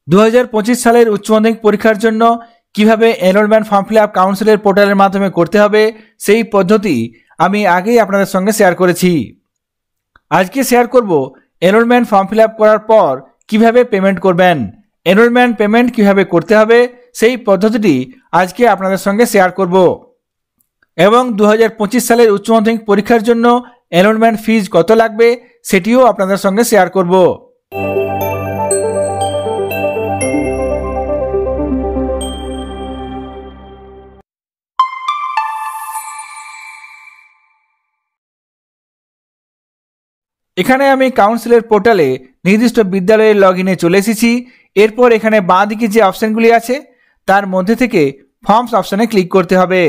2025 সালের উচ্চ মাধ্যমিক পরীক্ষার জন্য কিভাবে এনরোলমেন্ট ফর্ম ফিল আপ কাউন্সিলের পোর্টালের মাধ্যমে করতে হবে সেই পদ্ধতি আমি আগেই আপনাদের সঙ্গে শেয়ার করেছি। আজকে শেয়ার করব এনরোলমেন্ট ফর্ম ফিল আপ করার পর কিভাবে পেমেন্ট করবেন, এনরোলমেন্ট পেমেন্ট কিভাবে করতে হবে সেই পদ্ধতিটি আজকে আপনাদের সঙ্গে শেয়ার করব এবং 2025 সালের উচ্চ মাধ্যমিক পরীক্ষার জন্য এনরোলমেন্ট ফিজ কত লাগবে সেটিও আপনাদের সঙ্গে শেয়ার করব। এখানে আমি কাউন্সিলের পোর্টালে নির্দিষ্ট বিদ্যালয়ের লগইনে চলে এসেছি। এরপর এখানে বাঁ দিকে যে অপশানগুলি আছে তার মধ্যে থেকে ফর্মস অপশানে ক্লিক করতে হবে।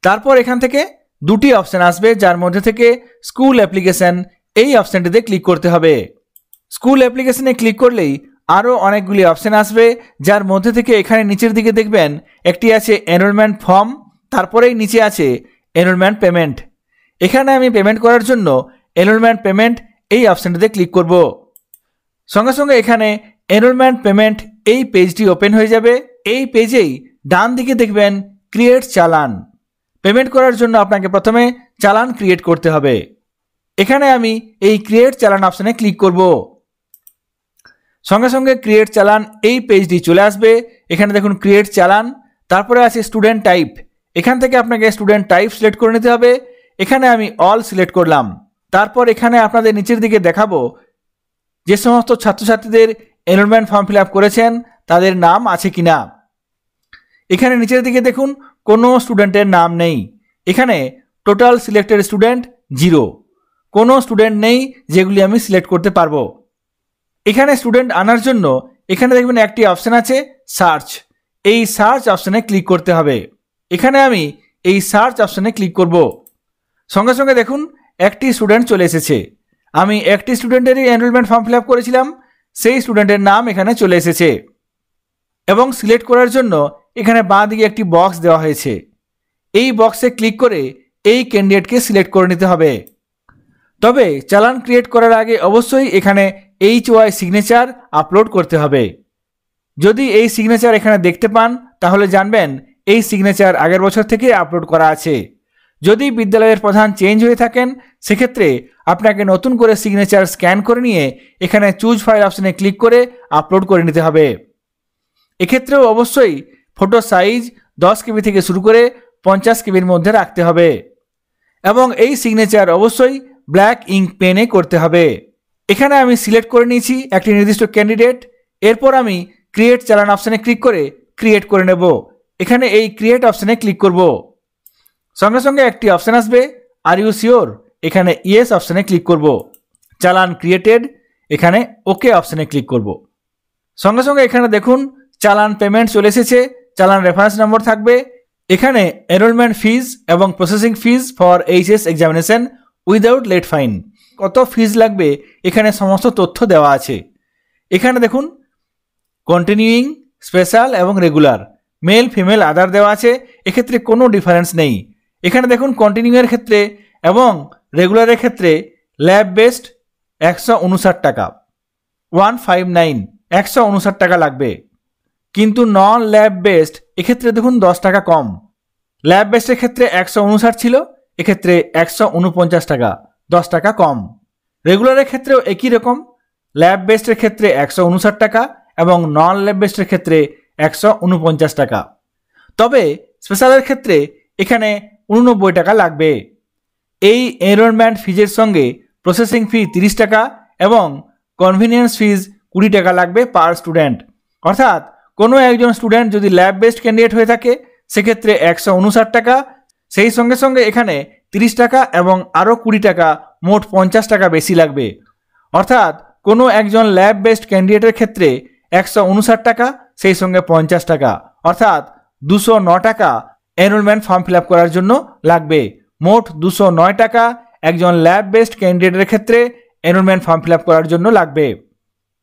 তারপর এখান থেকে দুটি অপশান আসবে, যার মধ্যে থেকে স্কুল অ্যাপ্লিকেশন এই অপশানটিতে ক্লিক করতে হবে। স্কুল অ্যাপ্লিকেশনে ক্লিক করলেই আরও অনেকগুলি অপশান আসবে, যার মধ্যে থেকে এখানে নিচের দিকে দেখবেন একটি আছে এনরোলমেন্ট ফর্ম, তারপরেই নিচে আছে এনরোলমেন্ট পেমেন্ট। এখানে আমি পেমেন্ট করার জন্য এনরোলমেন্ট পেমেন্ট এই অপশানটিতে ক্লিক করব। সঙ্গে সঙ্গে এখানে এনরোলমেন্ট পেমেন্ট এই পেজটি ওপেন হয়ে যাবে। এই পেজেই ডান দিকে দেখবেন ক্রিয়েট চালান। পেমেন্ট করার জন্য আপনাকে প্রথমে চালান ক্রিয়েট করতে হবে। এখানে আমি এই ক্রিয়েট চালান অপশানে ক্লিক করব। সঙ্গে সঙ্গে ক্রিয়েট চালান এই পেজটি চলে আসবে। এখানে দেখুন ক্রিয়েট চালান, তারপরে আছে স্টুডেন্ট টাইপ। এখান থেকে আপনাকে স্টুডেন্ট টাইপ সিলেক্ট করে নিতে হবে। এখানে আমি অল সিলেক্ট করলাম। তারপর এখানে আপনাদের নিচের দিকে দেখাবো যে সমস্ত ছাত্রছাত্রীদের এনরোলমেন্ট ফর্ম ফিল আপ করেছেন তাদের নাম আছে কিনা। এখানে নিচের দিকে দেখুন কোনো স্টুডেন্টের নাম নেই। এখানে টোটাল সিলেক্টেড স্টুডেন্ট 0, কোনো স্টুডেন্ট নেই যেগুলি আমি সিলেক্ট করতে পারবো। এখানে স্টুডেন্ট আনার জন্য এখানে দেখবেন একটি অপশান আছে সার্চ। এই সার্চ অপশানে ক্লিক করতে হবে। এখানে আমি এই সার্চ অপশানে ক্লিক করব। সঙ্গে সঙ্গে দেখুন একটি স্টুডেন্ট চলে এসেছে। আমি একটি স্টুডেন্টেরই এনরোলমেন্ট ফর্ম ফিল আপ করেছিলাম, সেই স্টুডেন্টের নাম এখানে চলে এসেছে এবং সিলেক্ট করার জন্য এখানে বাঁ দিকে একটি বক্স দেওয়া হয়েছে। এই বক্সে ক্লিক করে এই ক্যান্ডিডেটকে সিলেক্ট করে নিতে হবে। তবে চালান ক্রিয়েট করার আগে অবশ্যই এখানে HY সিগনেচার আপলোড করতে হবে। যদি এই সিগনেচার এখানে দেখতে পান তাহলে জানবেন এই সিগনেচার আগের বছর থেকে আপলোড করা আছে। যদি বিদ্যালয়ের প্রধান চেঞ্জ হয়ে থাকেন সেক্ষেত্রে আপনাকে নতুন করে সিগনেচার স্ক্যান করে নিয়ে এখানে চুজ ফাইল অপশানে ক্লিক করে আপলোড করে নিতে হবে। এক্ষেত্রেও অবশ্যই ফটো সাইজ 10 KB থেকে শুরু করে 50 KBর মধ্যে রাখতে হবে এবং এই সিগনেচার অবশ্যই ব্ল্যাক ইঙ্ক পেনে করতে হবে। এখানে আমি সিলেক্ট করে নিয়েছি একটি নির্দিষ্ট ক্যান্ডিডেট। এরপর আমি ক্রিয়েট চালান অপশানে ক্লিক করে ক্রিয়েট করে নেব। এখানে এই ক্রিয়েট অপশানে ক্লিক করব। সঙ্গে সঙ্গে একটি অপশান আসবে আর ইউ শিওর। এখানে ইয়েস অপশানে ক্লিক করব। চালান ক্রিয়েটেড, এখানে ওকে অপশানে ক্লিক করব। সঙ্গে সঙ্গে এখানে দেখুন চালান পেমেন্ট চলে এসেছে। চালান রেফারেন্স নম্বর থাকবে। এখানে এনরোলমেন্ট ফিজ এবং processing fees for HS examination without late fine, কত ফিজ লাগবে এখানে সমস্ত তথ্য দেওয়া আছে। এখানে দেখুন কন্টিনিউইং, স্পেশাল এবং রেগুলার, মেল ফিমেল আদার দেওয়া আছে। এক্ষেত্রে কোনো ডিফারেন্স নেই। এখানে দেখুন কন্টিনিউয়ের ক্ষেত্রে এবং রেগুলারের ক্ষেত্রে ল্যাব বেসড 159 টাকা, 159 159 টাকা লাগবে। কিন্তু নন ল্যাব বেসড এক্ষেত্রে দেখুন 10 টাকা কম। ল্যাব বেসডের ক্ষেত্রে 159 ছিল, এক্ষেত্রে 149 টাকা, 10 টাকা কম। রেগুলারের ক্ষেত্রেও একই রকম, ল্যাব বেসডের ক্ষেত্রে 159 টাকা এবং নন ল্যাব বেসডের ক্ষেত্রে 149 টাকা। তবে স্পেশালের ক্ষেত্রে এখানে 89 টাকা লাগবে। এই এনরোলমেন্ট ফিজের সঙ্গে প্রসেসিং ফি 30 টাকা এবং কনভিনিয়েন্স ফিজ 20 টাকা লাগবে পার স্টুডেন্ট। অর্থাৎ কোনো একজন স্টুডেন্ট যদি ল্যাব বেসড ক্যান্ডিডেট হয়ে থাকে সেক্ষেত্রে 159 টাকা, সেই সঙ্গে সঙ্গে এখানে 30 টাকা এবং আরও 20 টাকা, মোট 50 টাকা বেশি লাগবে। অর্থাৎ কোনো একজন ল্যাব বেসড ক্যান্ডিডেটের ক্ষেত্রে 159 টাকা, সেই সঙ্গে 50 টাকা, অর্থাৎ 209 টাকা এনরোলমেন্ট ফর্ম ফিল আপ করার জন্য লাগবে। মোট 209 টাকা একজন ল্যাব বেসড ক্যান্ডিডেটের ক্ষেত্রে এনরোলমেন্ট ফর্ম ফিল আপ করার জন্য লাগবে।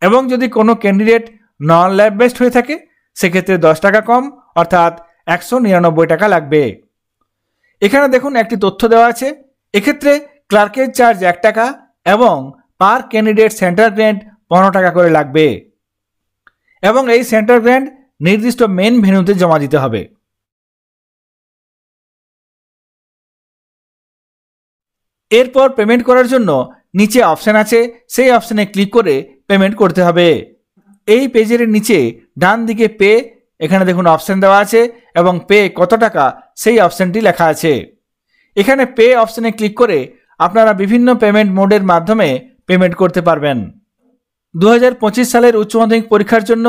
এবং যদি কোনো ক্যান্ডিডেট নন ল্যাব বেসড হয়ে থাকে সেক্ষেত্রে 10 টাকা কম, অর্থাৎ 199 টাকা লাগবে। এখানে দেখুন একটি তথ্য দেওয়া আছে। এক্ষেত্রে ক্লার্কের চার্জ 1 টাকা এবং পার ক্যান্ডিডেট সেন্টার গ্রেড 15 টাকা করে লাগবে। এবং এই সেন্টার গ্র্যান্ট নির্দিষ্ট মেন ভেন্যুতে জমা দিতে হবে। এরপর পেমেন্ট করার জন্য নিচে অপশান আছে, সেই অপশানে ক্লিক করে পেমেন্ট করতে হবে। এই পেজের নিচে ডান দিকে পে, এখানে দেখুন অপশান দেওয়া আছে এবং পে কত টাকা সেই অপশানটি লেখা আছে। এখানে পে অপশানে ক্লিক করে আপনারা বিভিন্ন পেমেন্ট মোডের মাধ্যমে পেমেন্ট করতে পারবেন। 2025 সালের উচ্চ মাধ্যমিক পরীক্ষার জন্য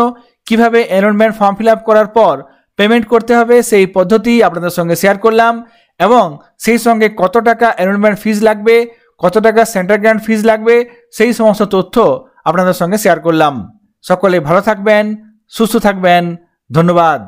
কিভাবে এনরোলমেন্ট ফর্ম ফিল আপ করার পর পেমেন্ট করতে হবে সেই পদ্ধতি আপনাদের সঙ্গে শেয়ার করলাম এবং সেই সঙ্গে কত টাকা এনরোলমেন্ট ফিজ লাগবে, কত টাকা সেন্টার গ্র্যান্ট ফিজ লাগবে সেই সমস্ত তথ্য আপনাদের সঙ্গে শেয়ার করলাম। সকলে ভালো থাকবেন, সুস্থ থাকবেন। ধন্যবাদ।